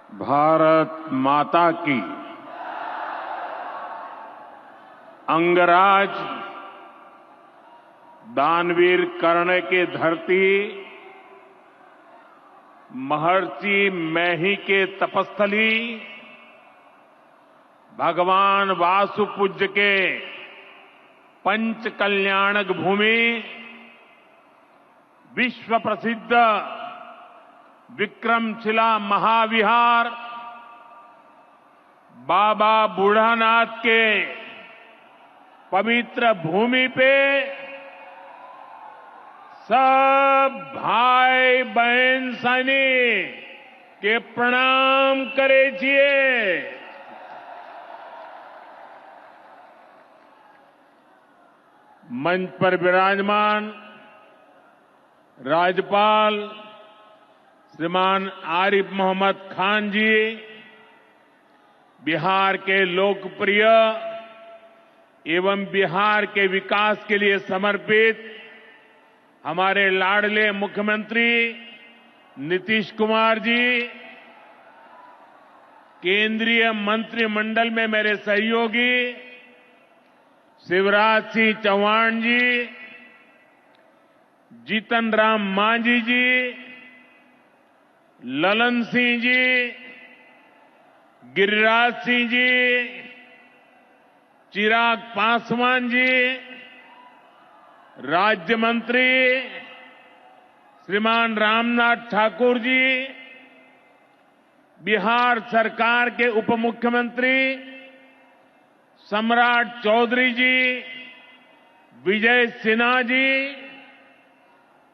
भारत माता की अंगराज दानवीर कर्ण के धरती महर्षि मैही के तपस्थली भगवान वासुपूज्य के पंच कल्याणक भूमि विश्व प्रसिद्ध विक्रमशिला महाविहार बाबा बूढ़ानाथ के पवित्र भूमि पे सब भाई बहन सैनिक के प्रणाम करे छिए। मंच पर विराजमान राज्यपाल श्रीमान आरिफ मोहम्मद खान जी, बिहार के लोकप्रिय एवं बिहार के विकास के लिए समर्पित हमारे लाडले मुख्यमंत्री नीतीश कुमार जी, केंद्रीय मंत्रिमंडल में मेरे सहयोगी शिवराज सिंह चौहान जी, जीतन राम मांझी जी, ललन सिंह जी, गिरिराज सिंह जी, चिराग पासवान जी, राज्य मंत्री श्रीमान रामनाथ ठाकुर जी, बिहार सरकार के उप मुख्यमंत्री सम्राट चौधरी जी, विजय सिन्हा जी,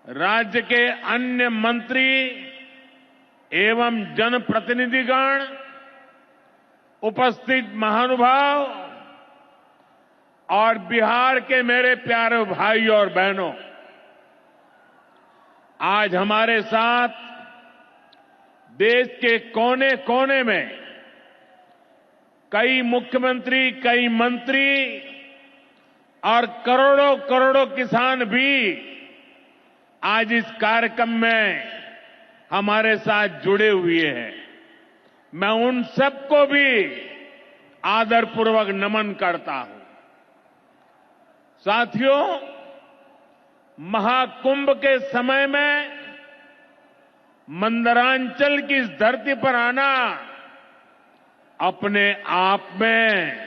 राज्य के अन्य मंत्री एवं जनप्रतिनिधिगण, उपस्थित महानुभाव और बिहार के मेरे प्यारे भाइयों और बहनों, आज हमारे साथ देश के कोने कोने में कई मुख्यमंत्री, कई मंत्री और करोड़ों करोड़ों किसान भी आज इस कार्यक्रम में हमारे साथ जुड़े हुए हैं। मैं उन सबको भी आदरपूर्वक नमन करता हूं। साथियों, महाकुंभ के समय में मंदरांचल की इस धरती पर आना अपने आप में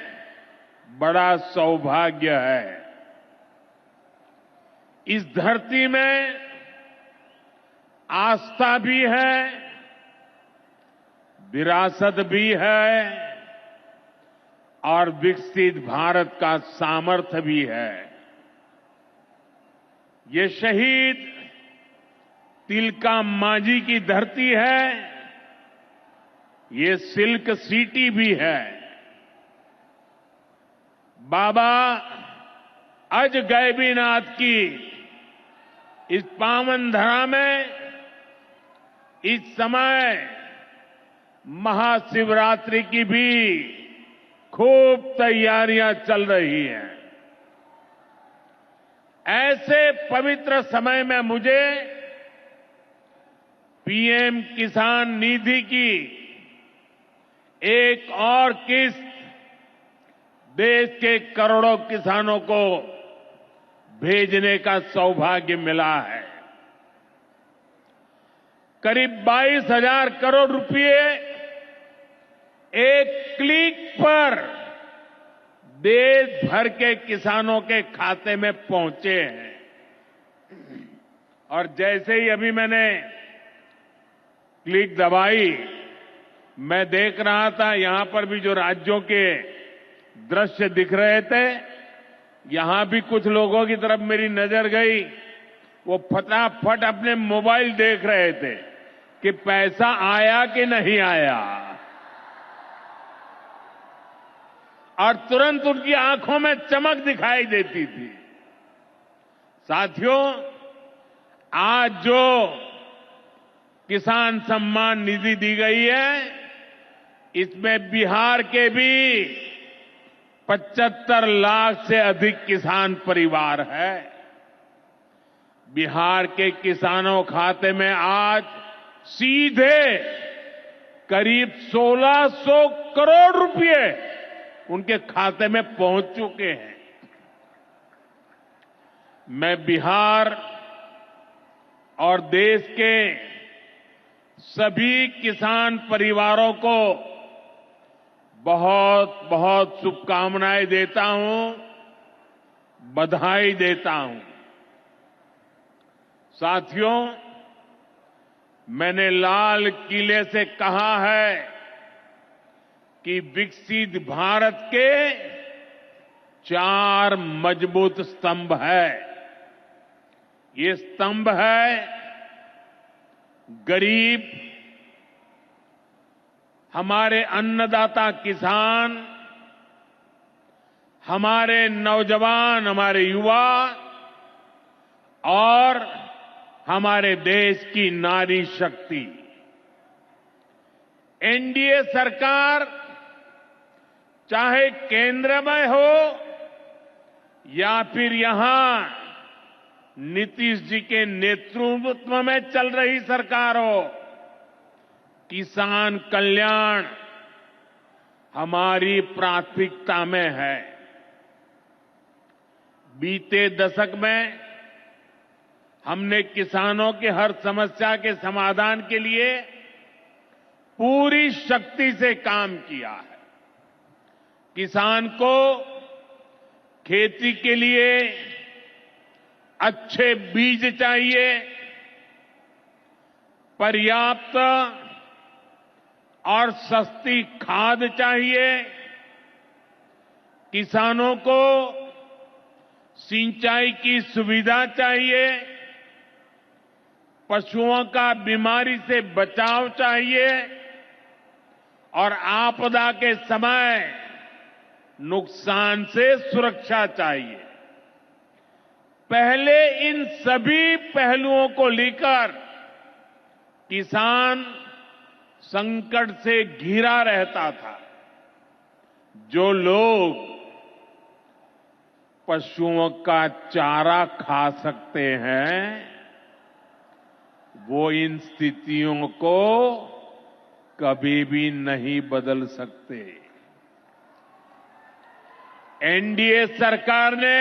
बड़ा सौभाग्य है। इस धरती में आस्था भी है, विरासत भी है और विकसित भारत का सामर्थ्य भी है। ये शहीद तिलका मांझी की धरती है, ये सिल्क सिटी भी है। बाबा अजगैबीनाथ की इस पावन धरा में इस समय महाशिवरात्रि की भी खूब तैयारियां चल रही हैं। ऐसे पवित्र समय में मुझे पीएम किसान निधि की एक और किस्त देश के करोड़ों किसानों को भेजने का सौभाग्य मिला है। करीब 22,000 करोड़ रुपए एक क्लिक पर देश भर के किसानों के खाते में पहुंचे हैं। और जैसे ही अभी मैंने क्लिक दबाई, मैं देख रहा था यहां पर भी जो राज्यों के दृश्य दिख रहे थे, यहां भी कुछ लोगों की तरफ मेरी नजर गई। वो फटाफट अपने मोबाइल देख रहे थे कि पैसा आया कि नहीं आया, और तुरंत उनकी आंखों में चमक दिखाई देती थी। साथियों, आज जो किसान सम्मान निधि दी गई है, इसमें बिहार के भी 75 लाख से अधिक किसान परिवार है। बिहार के किसानों खाते में आज सीधे करीब 1600 करोड़ रुपए उनके खाते में पहुंच चुके हैं। मैं बिहार और देश के सभी किसान परिवारों को बहुत बहुत शुभकामनाएं देता हूं, बधाई देता हूं। साथियों, मैंने लाल किले से कहा है कि विकसित भारत के 4 मजबूत स्तंभ है। ये स्तंभ है गरीब, हमारे अन्नदाता किसान, हमारे नौजवान, हमारे युवा और हमारे देश की नारी शक्ति। एनडीए सरकार चाहे केंद्र में हो या फिर यहां नीतीश जी के नेतृत्व में चल रही सरकार हो, किसान कल्याण हमारी प्राथमिकता में है। बीते दशक में हमने किसानों की हर समस्या के समाधान के लिए पूरी शक्ति से काम किया है। किसान को खेती के लिए अच्छे बीज चाहिए, पर्याप्त और सस्ती खाद चाहिए, किसानों को सिंचाई की सुविधा चाहिए, पशुओं का बीमारी से बचाव चाहिए और आपदा के समय नुकसान से सुरक्षा चाहिए। पहले इन सभी पहलुओं को लेकर किसान संकट से घिरा रहता था। जो लोग पशुओं का चारा खा सकते हैं, वो इन स्थितियों को कभी भी नहीं बदल सकते। एनडीए सरकार ने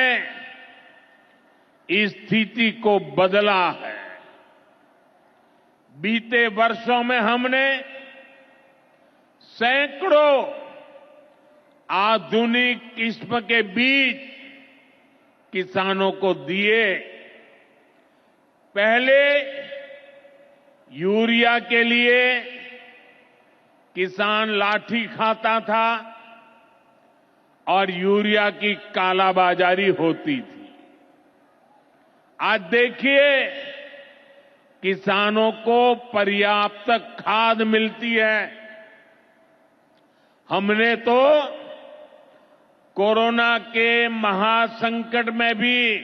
इस स्थिति को बदला है। बीते वर्षों में हमने सैकड़ों आधुनिक किस्म के बीज किसानों को दिए। पहले यूरिया के लिए किसान लाठी खाता था और यूरिया की कालाबाजारी होती थी। आज देखिए, किसानों को पर्याप्त खाद मिलती है। हमने तो कोरोना के महासंकट में भी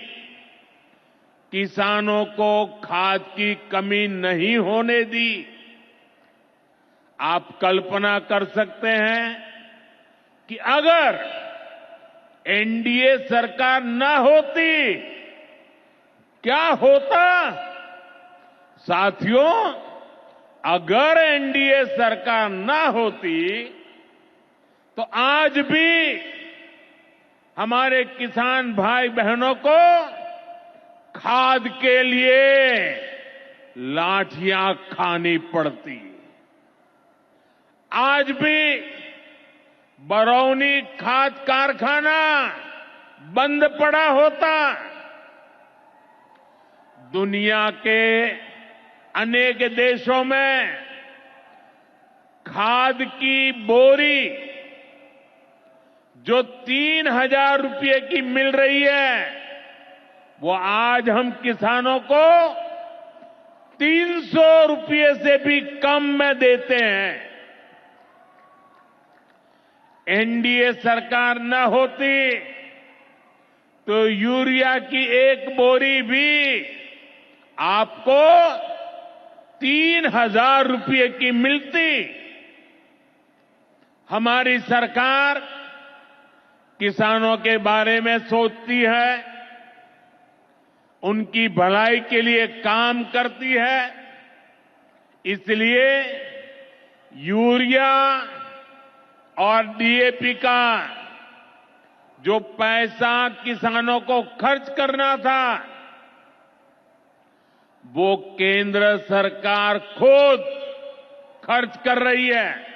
किसानों को खाद की कमी नहीं होने दी। आप कल्पना कर सकते हैं कि अगर एनडीए सरकार न होती, क्या होता? साथियों, अगर एनडीए सरकार न होती तो आज भी हमारे किसान भाई बहनों को खाद के लिए लाठियां खानी पड़ती। आज भी बरौनी खाद कारखाना बंद पड़ा होता। दुनिया के अनेक देशों में खाद की बोरी जो 3,000 रुपये की मिल रही है, वो आज हम किसानों को 300 रुपये से भी कम में देते हैं। एनडीए सरकार न होती तो यूरिया की एक बोरी भी आपको 3,000 रुपये की मिलती। हमारी सरकार किसानों के बारे में सोचती है, उनकी भलाई के लिए काम करती है। इसलिए यूरिया और डीएपी का जो पैसा किसानों को खर्च करना था, वो केंद्र सरकार खुद खर्च कर रही है।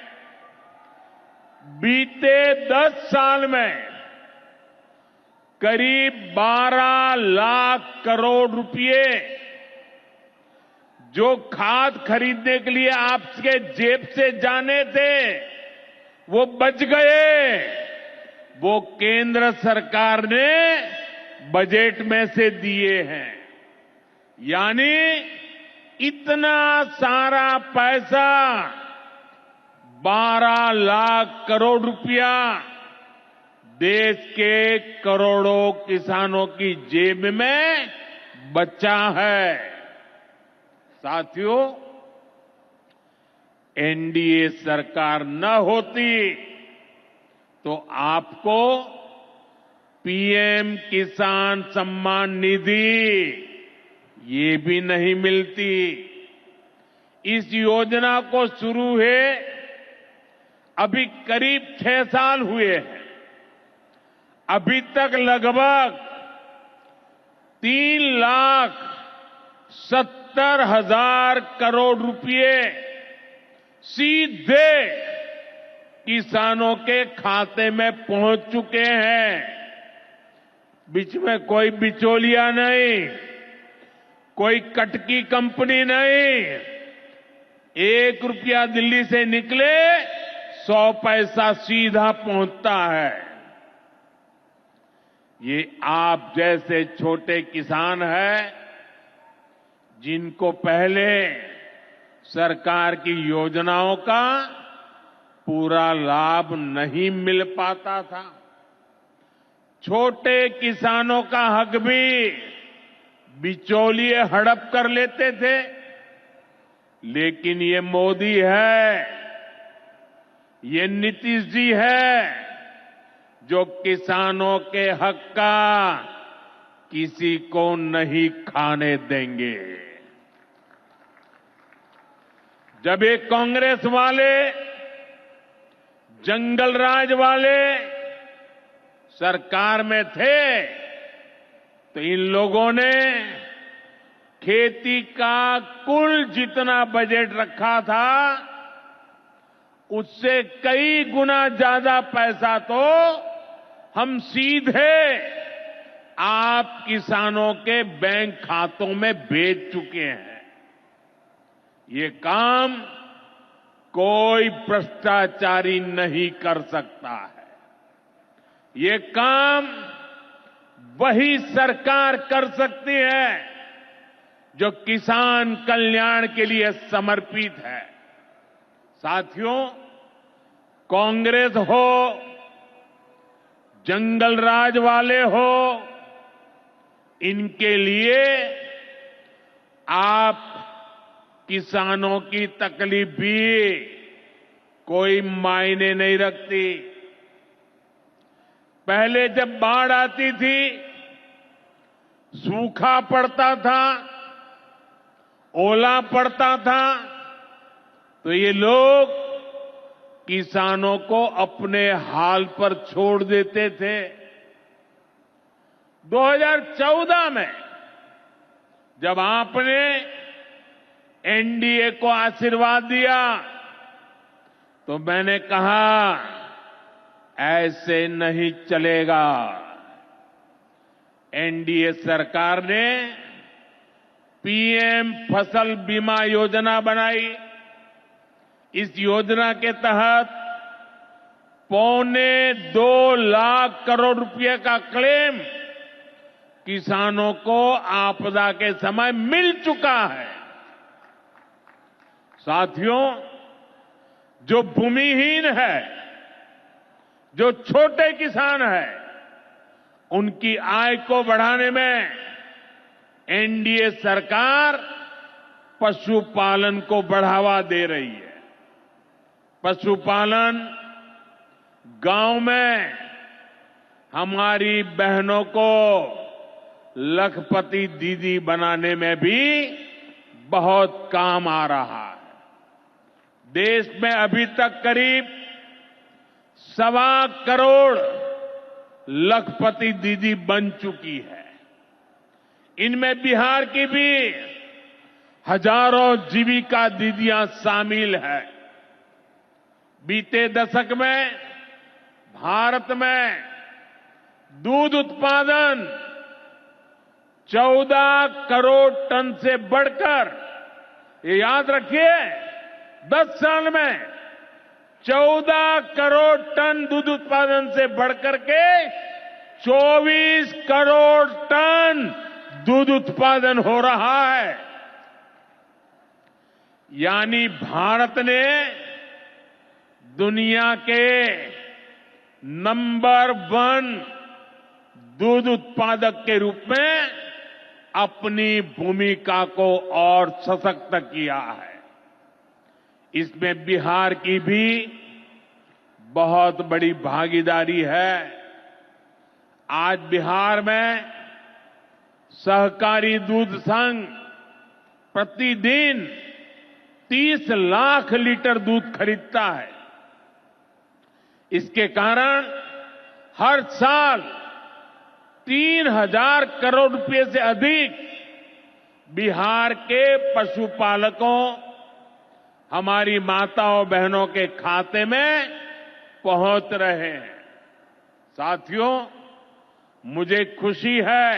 बीते 10 साल में करीब 12 लाख करोड़ रुपए जो खाद खरीदने के लिए आपके जेब से जाने थे, वो बच गए। वो केंद्र सरकार ने बजट में से दिए हैं। यानी इतना सारा पैसा, 12 लाख करोड़ रुपया देश के करोड़ों किसानों की जेब में बचा है। साथियों, एनडीए सरकार न होती तो आपको पीएम किसान सम्मान निधि ये भी नहीं मिलती। इस योजना को शुरू हुए अभी करीब 6 साल हुए हैं। अभी तक लगभग 3,70,000 करोड़ रुपए सीधे किसानों के खाते में पहुंच चुके हैं। बीच में कोई बिचौलिया नहीं, कोई कटकी कंपनी नहीं। 1 रुपया दिल्ली से निकले 100 पैसा सीधा पहुंचता है। ये आप जैसे छोटे किसान हैं, जिनको पहले सरकार की योजनाओं का पूरा लाभ नहीं मिल पाता था। छोटे किसानों का हक भी बिचौलिए हड़प कर लेते थे। लेकिन ये मोदी है, ये नीतीश जी है, जो किसानों के हक का किसी को नहीं खाने देंगे। जब ये कांग्रेस वाले, जंगल राज वाले सरकार में थे, तो इन लोगों ने खेती का कुल जितना बजट रखा था, उससे कई गुना ज्यादा पैसा तो हम सीधे आप किसानों के बैंक खातों में भेज चुके हैं। ये काम कोई भ्रष्टाचारी नहीं कर सकता है। ये काम वही सरकार कर सकती है जो किसान कल्याण के लिए समर्पित है। साथियों, कांग्रेस हो, जंगल राज वाले हो, इनके लिए आप किसानों की तकलीफ भी कोई मायने नहीं रखती। पहले जब बाढ़ आती थी, सूखा पड़ता था, ओला पड़ता था, तो ये लोग किसानों को अपने हाल पर छोड़ देते थे। 2014 में जब आपने एनडीए को आशीर्वाद दिया, तो मैंने कहा ऐसे नहीं चलेगा। एनडीए सरकार ने पीएम फसल बीमा योजना बनाई। इस योजना के तहत 2.25 लाख करोड़ रुपए का क्लेम किसानों को आपदा के समय मिल चुका है। साथियों, जो भूमिहीन है, जो छोटे किसान है, उनकी आय को बढ़ाने में एनडीए सरकार पशुपालन को बढ़ावा दे रही है। पशुपालन गांव में हमारी बहनों को लखपति दीदी बनाने में भी बहुत काम आ रहा है। देश में अभी तक करीब 1.25 करोड़ लखपति दीदी बन चुकी है। इनमें बिहार की भी हजारों जीविका दीदियां शामिल है। बीते दशक में भारत में दूध उत्पादन 14 करोड़ टन से बढ़कर, ये याद रखिए, 10 साल में 14 करोड़ टन दूध उत्पादन से बढ़कर के 24 करोड़ टन दूध उत्पादन हो रहा है। यानी भारत ने दुनिया के नंबर 1 दूध उत्पादक के रूप में अपनी भूमिका को और सशक्त किया है। इसमें बिहार की भी बहुत बड़ी भागीदारी है। आज बिहार में सहकारी दूध संघ प्रतिदिन 30 लाख लीटर दूध खरीदता है। इसके कारण हर साल 3,000 करोड़ रुपए से अधिक बिहार के पशुपालकों, हमारी माताओं बहनों के खाते में पहुंच रहे हैं। साथियों, मुझे खुशी है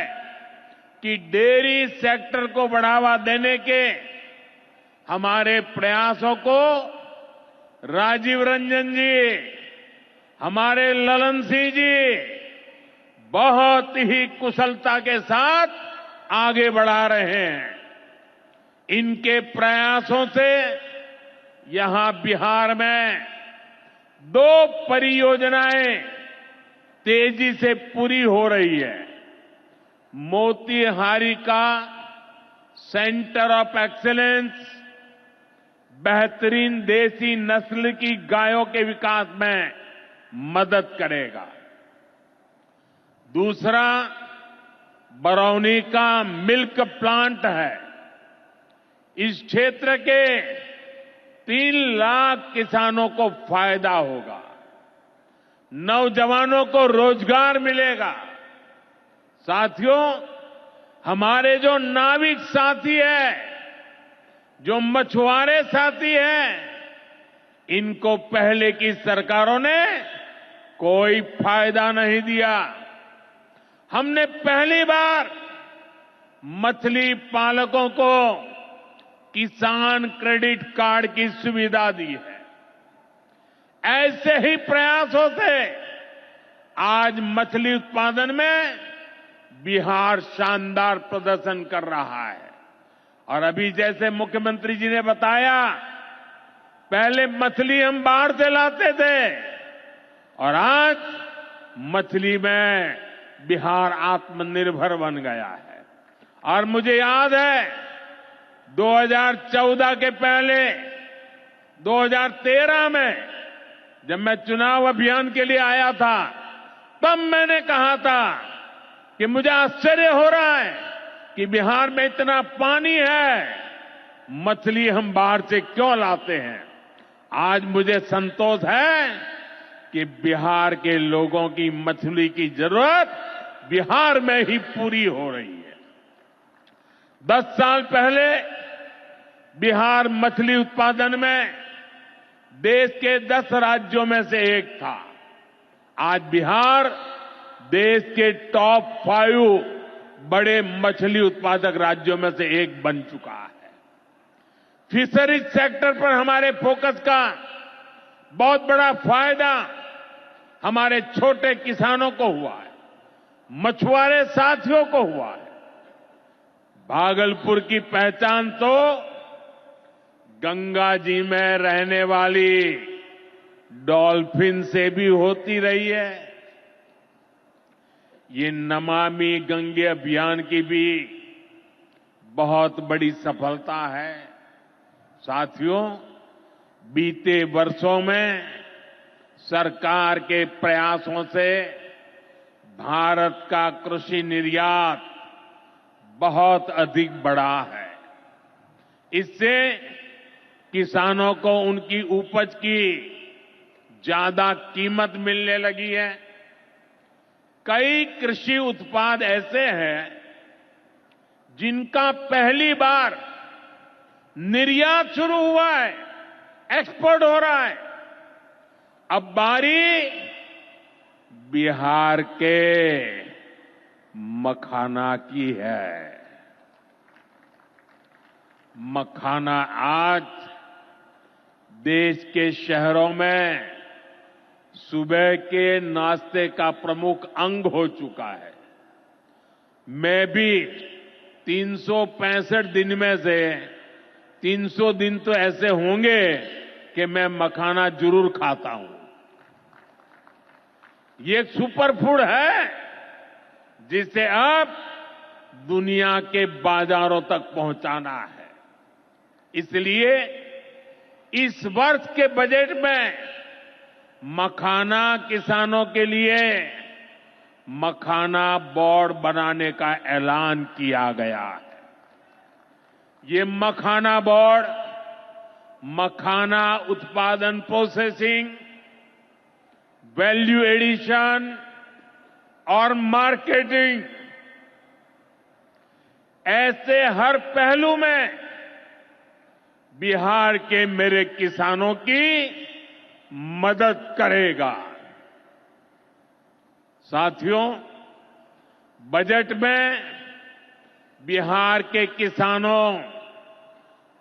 कि डेयरी सेक्टर को बढ़ावा देने के हमारे प्रयासों को राजीव रंजन जी, हमारे ललन सिंह जी बहुत ही कुशलता के साथ आगे बढ़ा रहे हैं। इनके प्रयासों से यहां बिहार में 2 परियोजनाएं तेजी से पूरी हो रही है। मोतीहारी का सेंटर ऑफ एक्सीलेंस बेहतरीन देसी नस्ल की गायों के विकास में मदद करेगा। दूसरा बरौनी का मिल्क प्लांट है। इस क्षेत्र के 3 लाख किसानों को फायदा होगा, नौजवानों को रोजगार मिलेगा। साथियों, हमारे जो नाविक साथी हैं, जो मछुआरे साथी हैं, इनको पहले की सरकारों ने कोई फायदा नहीं दिया। हमने पहली बार मछली पालकों को किसान क्रेडिट कार्ड की सुविधा दी है। ऐसे ही प्रयासों से आज मछली उत्पादन में बिहार शानदार प्रदर्शन कर रहा है। और अभी जैसे मुख्यमंत्री जी ने बताया, पहले मछली हम बाहर से लाते थे और आज मछली में बिहार आत्मनिर्भर बन गया है। और मुझे याद है 2014 के पहले 2013 में जब मैं चुनाव अभियान के लिए आया था, तब मैंने कहा था कि मुझे आश्चर्य हो रहा है कि बिहार में इतना पानी है, मछली हम बाहर से क्यों लाते हैं। आज मुझे संतोष है कि बिहार के लोगों की मछली की जरूरत बिहार में ही पूरी हो रही है। 10 साल पहले बिहार मछली उत्पादन में देश के 10 राज्यों में से एक था। आज बिहार देश के टॉप 5 बड़े मछली उत्पादक राज्यों में से एक बन चुका है। फिशरीज सेक्टर पर हमारे फोकस का बहुत बड़ा फायदा हमारे छोटे किसानों को हुआ है, मछुआरे साथियों को हुआ है। भागलपुर की पहचान तो गंगा जी में रहने वाली डॉल्फिन से भी होती रही है। ये नमामि गंगे अभियान की भी बहुत बड़ी सफलता है। साथियों, बीते वर्षों में सरकार के प्रयासों से भारत का कृषि निर्यात बहुत अधिक बढ़ा है। इससे किसानों को उनकी उपज की ज्यादा कीमत मिलने लगी है। कई कृषि उत्पाद ऐसे हैं जिनका पहली बार निर्यात शुरू हुआ है, एक्सपोर्ट हो रहा है। अब बारी बिहार के मखाना की है। मखाना आज देश के शहरों में सुबह के नाश्ते का प्रमुख अंग हो चुका है। मैं भी 365 दिन में से 300 दिन तो ऐसे होंगे कि मैं मखाना जरूर खाता हूं। ये एक सुपर फूड है जिसे अब दुनिया के बाजारों तक पहुंचाना है। इसलिए इस वर्ष के बजट में मखाना किसानों के लिए मखाना बोर्ड बनाने का ऐलान किया गया है। ये मखाना बोर्ड मखाना उत्पादन, प्रोसेसिंग, वैल्यू एडिशन और मार्केटिंग ऐसे हर पहलू में बिहार के मेरे किसानों की मदद करेगा। साथियों, बजट में बिहार के किसानों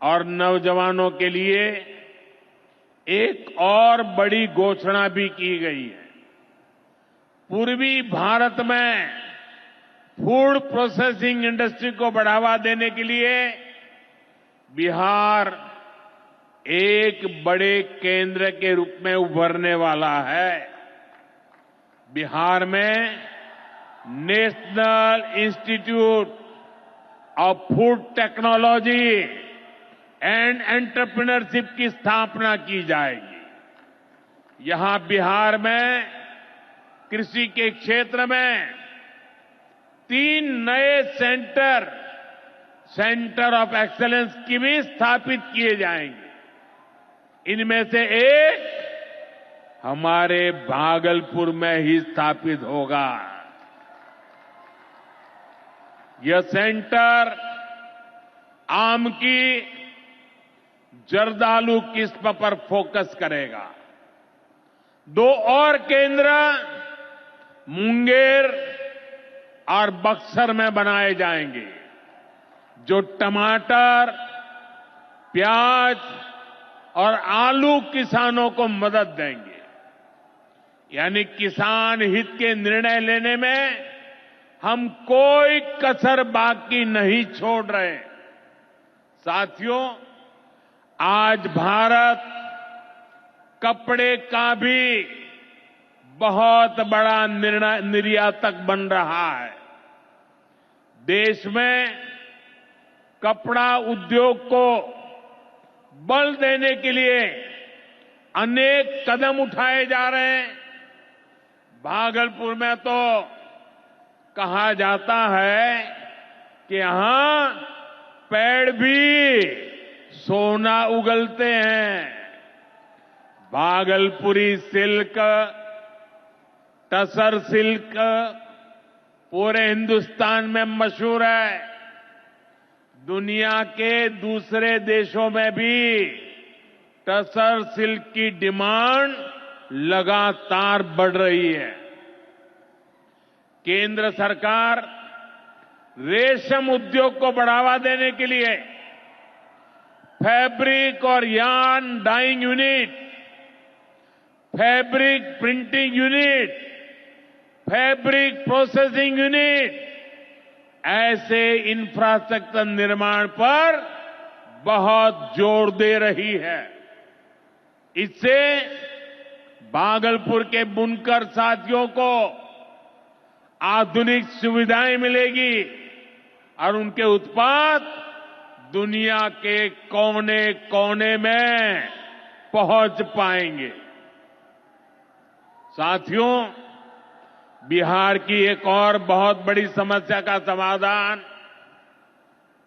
और नौजवानों के लिए एक और बड़ी घोषणा भी की गई है। पूर्वी भारत में फूड प्रोसेसिंग इंडस्ट्री को बढ़ावा देने के लिए बिहार एक बड़े केंद्र के रूप में उभरने वाला है। बिहार में national institute of food technology and entrepreneurship की स्थापना की जाएगी। यहां बिहार में कृषि के क्षेत्र में 3 नए सेंटर ऑफ एक्सेलेंस की भी स्थापित किए जाएंगे। इनमें से एक हमारे भागलपुर में ही स्थापित होगा। यह सेंटर आम की जर्दालू किस्म पर फोकस करेगा। 2 और केंद्र मुंगेर और बक्सर में बनाए जाएंगे, जो टमाटर, प्याज और आलू किसानों को मदद देंगे। यानी किसान हित के निर्णय लेने में हम कोई कसर बाकी नहीं छोड़ रहे। साथियों, आज भारत कपड़े का भी बहुत बड़ा निर्यातक बन रहा है। देश में कपड़ा उद्योग को बल देने के लिए अनेक कदम उठाए जा रहे हैं। भागलपुर में तो कहा जाता है कि यहां पेड़ भी सोना उगलते हैं। भागलपुरी सिल्क, टसर सिल्क पूरे हिंदुस्तान में मशहूर है। दुनिया के दूसरे देशों में भी टसर सिल्क की डिमांड लगातार बढ़ रही है। केंद्र सरकार रेशम उद्योग को बढ़ावा देने के लिए फैब्रिक और yarn dyeing unit, fabric printing unit, fabric processing unit ऐसे इंफ्रास्ट्रक्चर निर्माण पर बहुत जोर दे रही है। इससे भागलपुर के बुनकर साथियों को आधुनिक सुविधाएं मिलेगी और उनके उत्पाद दुनिया के कोने कोने में पहुंच पाएंगे। साथियों, बिहार की एक और बहुत बड़ी समस्या का समाधान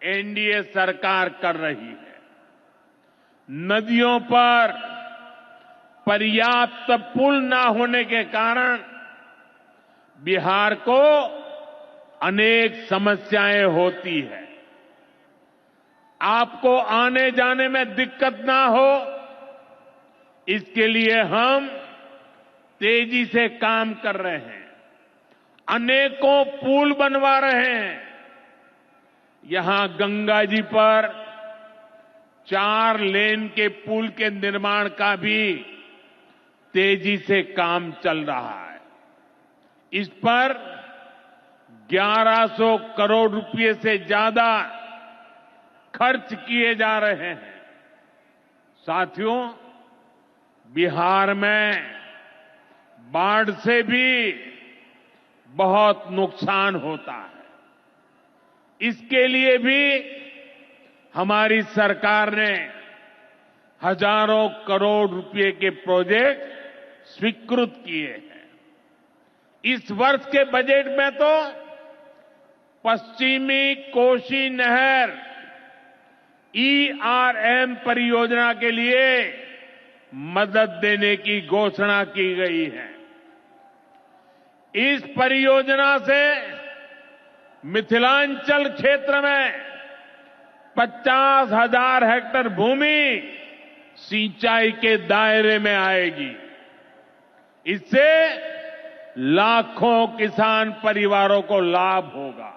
एनडीए सरकार कर रही है। नदियों पर पर्याप्त पुल न होने के कारण बिहार को अनेक समस्याएं होती है। आपको आने जाने में दिक्कत ना हो, इसके लिए हम तेजी से काम कर रहे हैं। अनेकों पुल बनवा रहे हैं। यहां गंगा जी पर 4 लेन के पुल के निर्माण का भी तेजी से काम चल रहा है। इस पर 1100 करोड़ रुपए से ज्यादा खर्च किए जा रहे हैं। साथियों, बिहार में बाढ़ से भी बहुत नुकसान होता है। इसके लिए भी हमारी सरकार ने हजारों करोड़ रुपए के प्रोजेक्ट स्वीकृत किए हैं। इस वर्ष के बजट में तो पश्चिमी कोसी नहर ERM परियोजना के लिए मदद देने की घोषणा की गई है। इस परियोजना से मिथिलांचल क्षेत्र में 50,000 हेक्टेयर भूमि सिंचाई के दायरे में आएगी। इससे लाखों किसान परिवारों को लाभ होगा।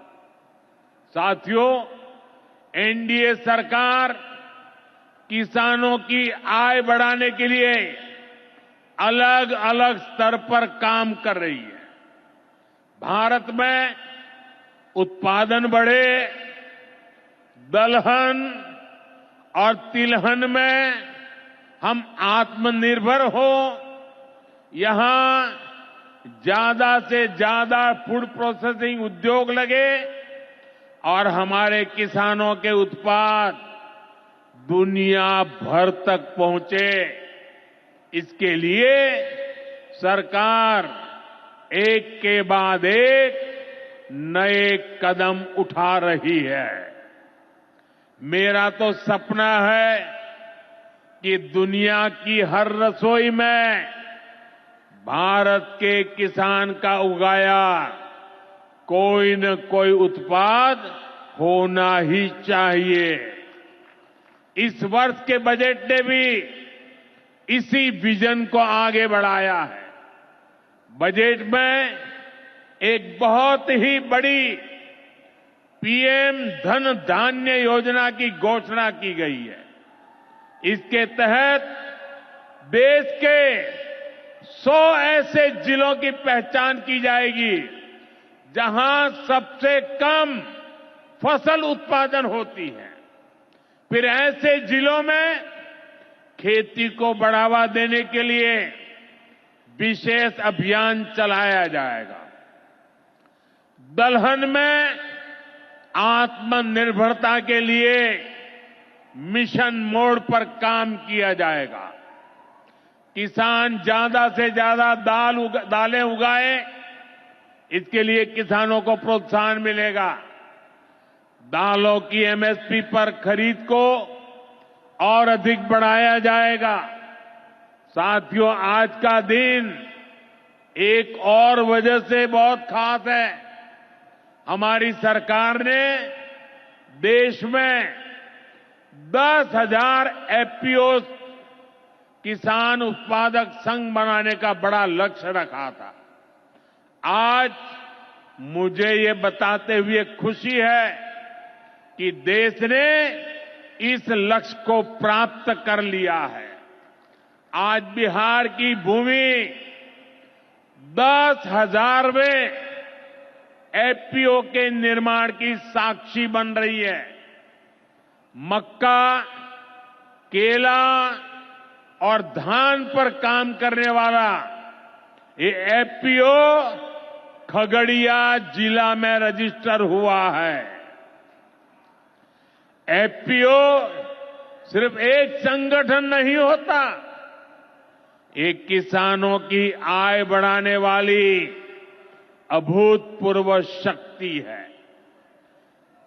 साथियों, एनडीए सरकार किसानों की आय बढ़ाने के लिए अलग अलग स्तर पर काम कर रही है। भारत में उत्पादन बढ़े, दलहन और तिलहन में हम आत्मनिर्भर हो, यहां ज्यादा से ज्यादा फूड प्रोसेसिंग उद्योग लगे और हमारे किसानों के उत्पाद दुनिया भर तक पहुंचे। इसके लिए सरकार एक के बाद एक नए कदम उठा रही है। मेरा तो सपना है कि दुनिया की हर रसोई में भारत के किसान का उगाया कोई न कोई उत्पाद होना ही चाहिए। इस वर्ष के बजट ने भी इसी विजन को आगे बढ़ाया है। बजट में एक बहुत ही बड़ी पीएम धन धान्य योजना की घोषणा की गई है। इसके तहत देश के 100 ऐसे जिलों की पहचान की जाएगी जहां सबसे कम फसल उत्पादन होती है। फिर ऐसे जिलों में खेती को बढ़ावा देने के लिए विशेष अभियान चलाया जाएगा। दलहन में आत्मनिर्भरता के लिए मिशन मोड पर काम किया जाएगा। किसान ज्यादा से ज्यादा दालें उगाए, इसके लिए किसानों को प्रोत्साहन मिलेगा। दालों की एमएसपी पर खरीद को और अधिक बढ़ाया जाएगा। साथियों, आज का दिन एक और वजह से बहुत खास है। हमारी सरकार ने देश में 10,000 एफपीओ किसान उत्पादक संघ बनाने का बड़ा लक्ष्य रखा था। आज मुझे ये बताते हुए खुशी है कि देश ने इस लक्ष्य को प्राप्त कर लिया है। आज बिहार की भूमि 10,000वें एफपीओ के निर्माण की साक्षी बन रही है। मक्का, केला और धान पर काम करने वाला ये एफपीओ खगड़िया जिला में रजिस्टर हुआ है। एफपीओ सिर्फ एक संगठन नहीं होता, एक किसानों की आय बढ़ाने वाली अभूतपूर्व शक्ति है।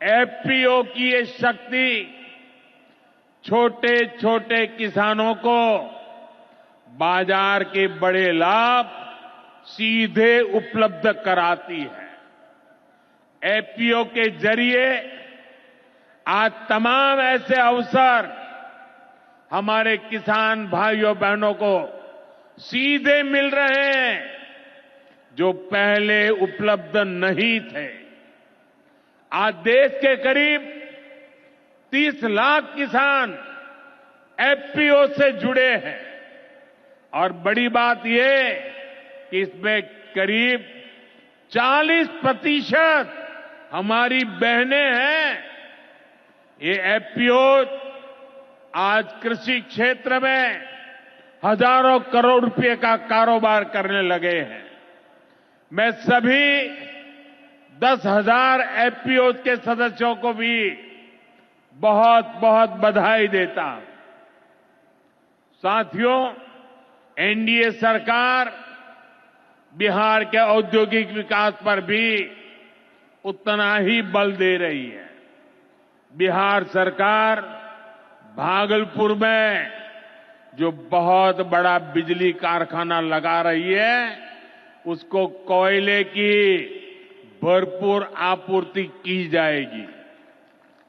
एफपीओ की ये शक्ति छोटे छोटे किसानों को बाजार के बड़े लाभ सीधे उपलब्ध कराती है। एफपीओ के जरिए आज तमाम ऐसे अवसर हमारे किसान भाइयों बहनों को सीधे मिल रहे हैं जो पहले उपलब्ध नहीं थे। आज देश के करीब 30 लाख किसान एफपीओ से जुड़े हैं और बड़ी बात यह कि इसमें करीब 40% हमारी बहनें हैं। ये एफपीओ आज कृषि क्षेत्र में हजारों करोड़ रुपए का कारोबार करने लगे हैं। मैं सभी 10,000 एफपीओ के सदस्यों को भी बहुत बहुत बधाई देता हूं। साथियों, एनडीए सरकार बिहार के औद्योगिक विकास पर भी उतना ही बल दे रही है। बिहार सरकार भागलपुर में जो बहुत बड़ा बिजली कारखाना लगा रही है, उसको कोयले की भरपूर आपूर्ति की जाएगी।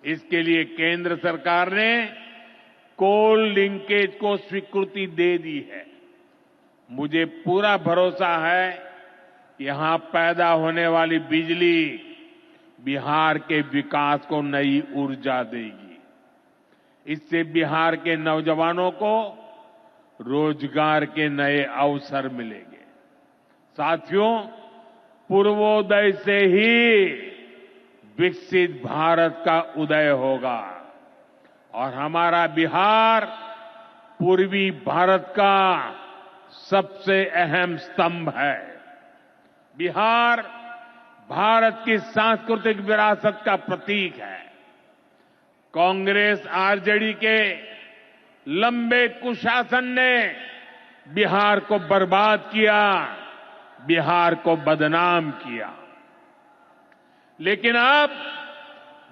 इसके लिए केंद्र सरकार ने कोल लिंकेज को स्वीकृति दे दी है। मुझे पूरा भरोसा है यहां पैदा होने वाली बिजली बिहार के विकास को नई ऊर्जा देगी। इससे बिहार के नौजवानों को रोजगार के नए अवसर मिलेंगे। साथियों, पूर्वोदय से ही विकसित भारत का उदय होगा और हमारा बिहार पूर्वी भारत का सबसे अहम स्तंभ है। बिहार भारत की सांस्कृतिक विरासत का प्रतीक है। कांग्रेस आरजेडी के लंबे कुशासन ने बिहार को बर्बाद किया, बिहार को बदनाम किया। लेकिन अब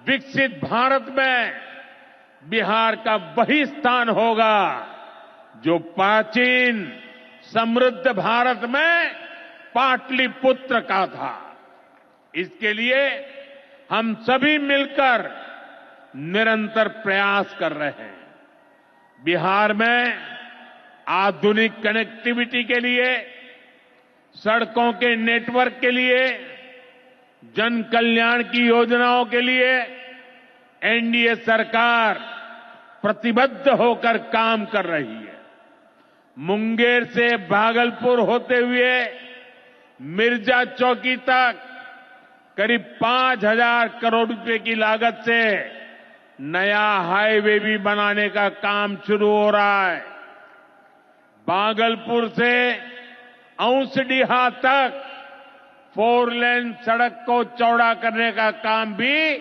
विकसित भारत में बिहार का वही स्थान होगा जो प्राचीन समृद्ध भारत में पाटलिपुत्र का था। इसके लिए हम सभी मिलकर निरंतर प्रयास कर रहे हैं। बिहार में आधुनिक कनेक्टिविटी के लिए, सड़कों के नेटवर्क के लिए, जन कल्याण की योजनाओं के लिए एनडीए सरकार प्रतिबद्ध होकर काम कर रही है। मुंगेर से भागलपुर होते हुए मिर्जा चौकी तक करीब 5,000 करोड़ रुपए की लागत से नया हाईवे भी बनाने का काम शुरू हो रहा है। भागलपुर से औंसडीहा तक 4 लेन सड़क को चौड़ा करने का काम भी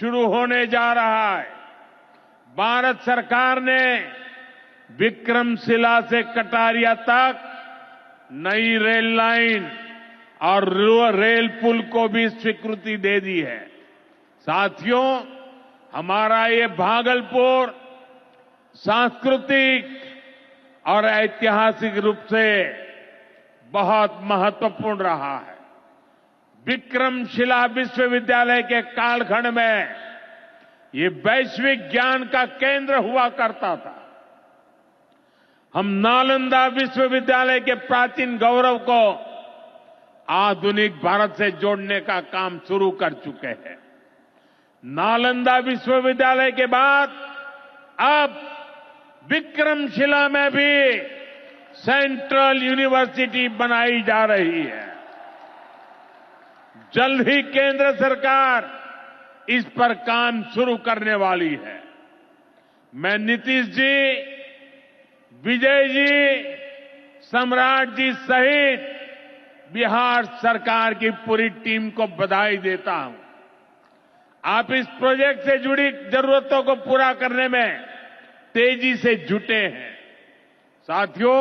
शुरू होने जा रहा है। भारत सरकार ने विक्रमशिला से कटारिया तक नई रेल लाइन और रेल पुल को भी स्वीकृति दे दी है। साथियों, हमारा ये भागलपुर सांस्कृतिक और ऐतिहासिक रूप से बहुत महत्वपूर्ण रहा है। विक्रमशिला विश्वविद्यालय के कालखंड में ये वैश्विक ज्ञान का केंद्र हुआ करता था। हम नालंदा विश्वविद्यालय के प्राचीन गौरव को आधुनिक भारत से जोड़ने का काम शुरू कर चुके हैं। नालंदा विश्वविद्यालय के बाद अब विक्रमशिला में भी सेंट्रल यूनिवर्सिटी बनाई जा रही है। जल्द ही केंद्र सरकार इस पर काम शुरू करने वाली है। मैं नीतीश जी, विजय जी, सम्राट जी सहित बिहार सरकार की पूरी टीम को बधाई देता हूं। आप इस प्रोजेक्ट से जुड़ी जरूरतों को पूरा करने में तेजी से जुटे हैं। साथियों,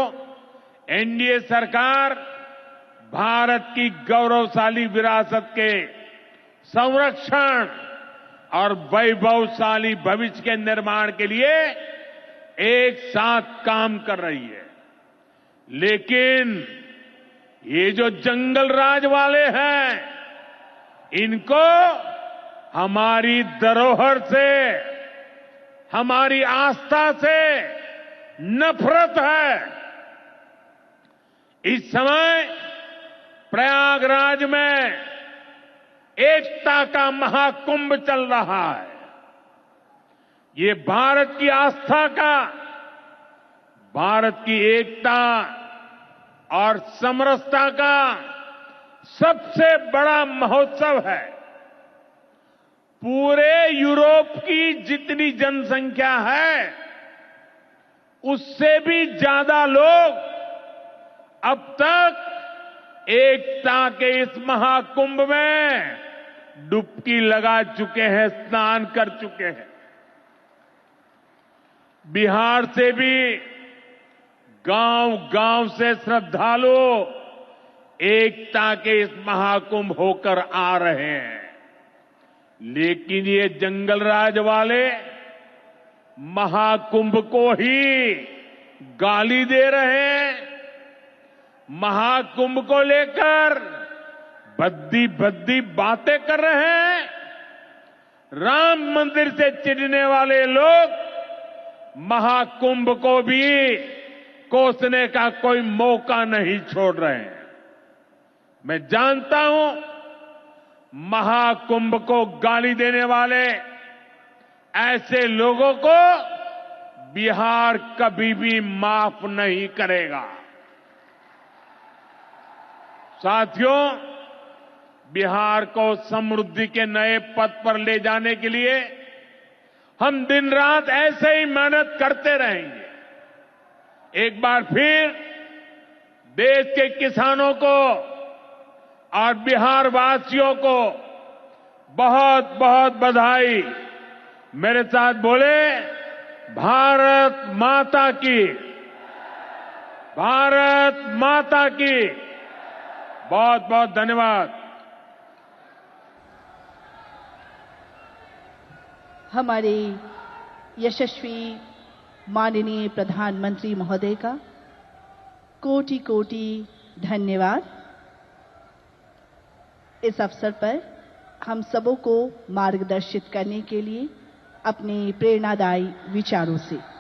एनडीए सरकार भारत की गौरवशाली विरासत के संरक्षण और वैभवशाली भविष्य के निर्माण के लिए एक साथ काम कर रही है। लेकिन ये जो जंगल राज वाले हैं, इनको हमारी धरोहर से, हमारी आस्था से नफरत है। इस समय प्रयागराज में एकता का महाकुंभ चल रहा है। ये भारत की आस्था का, भारत की एकता और समरसता का सबसे बड़ा महोत्सव है। पूरे यूरोप की जितनी जनसंख्या है, उससे भी ज्यादा लोग अब तक एकता के इस महाकुंभ में डुबकी लगा चुके हैं, स्नान कर चुके हैं। बिहार से भी गांव-गांव से श्रद्धालु एकता के इस महाकुंभ होकर आ रहे हैं। लेकिन ये जंगल राज वाले महाकुंभ को ही गाली दे रहे हैं। महाकुंभ को लेकर भद्दी भद्दी बातें कर रहे हैं। राम मंदिर से चिढ़ने वाले लोग महाकुंभ को भी कोसने का कोई मौका नहीं छोड़ रहे हैं। मैं जानता हूं, महाकुंभ को गाली देने वाले ऐसे लोगों को बिहार कभी भी माफ नहीं करेगा। साथियों, बिहार को समृद्धि के नए पथ पर ले जाने के लिए हम दिन रात ऐसे ही मेहनत करते रहेंगे। एक बार फिर देश के किसानों को और बिहार वासियों को बहुत बहुत बधाई। मेरे साथ बोले, भारत माता की, भारत माता की। बहुत बहुत धन्यवाद। हमारे यशस्वी माननीय प्रधानमंत्री महोदय का कोटि कोटि धन्यवाद। इस अवसर पर हम सबों को मार्गदर्शित करने के लिए अपने प्रेरणादायी विचारों से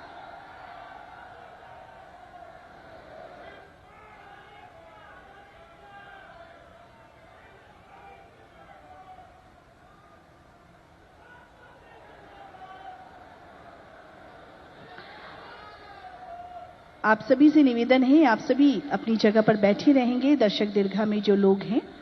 आप सभी से निवेदन है, आप सभी अपनी जगह पर बैठे रहेंगे। दर्शक दीर्घा में जो लोग हैं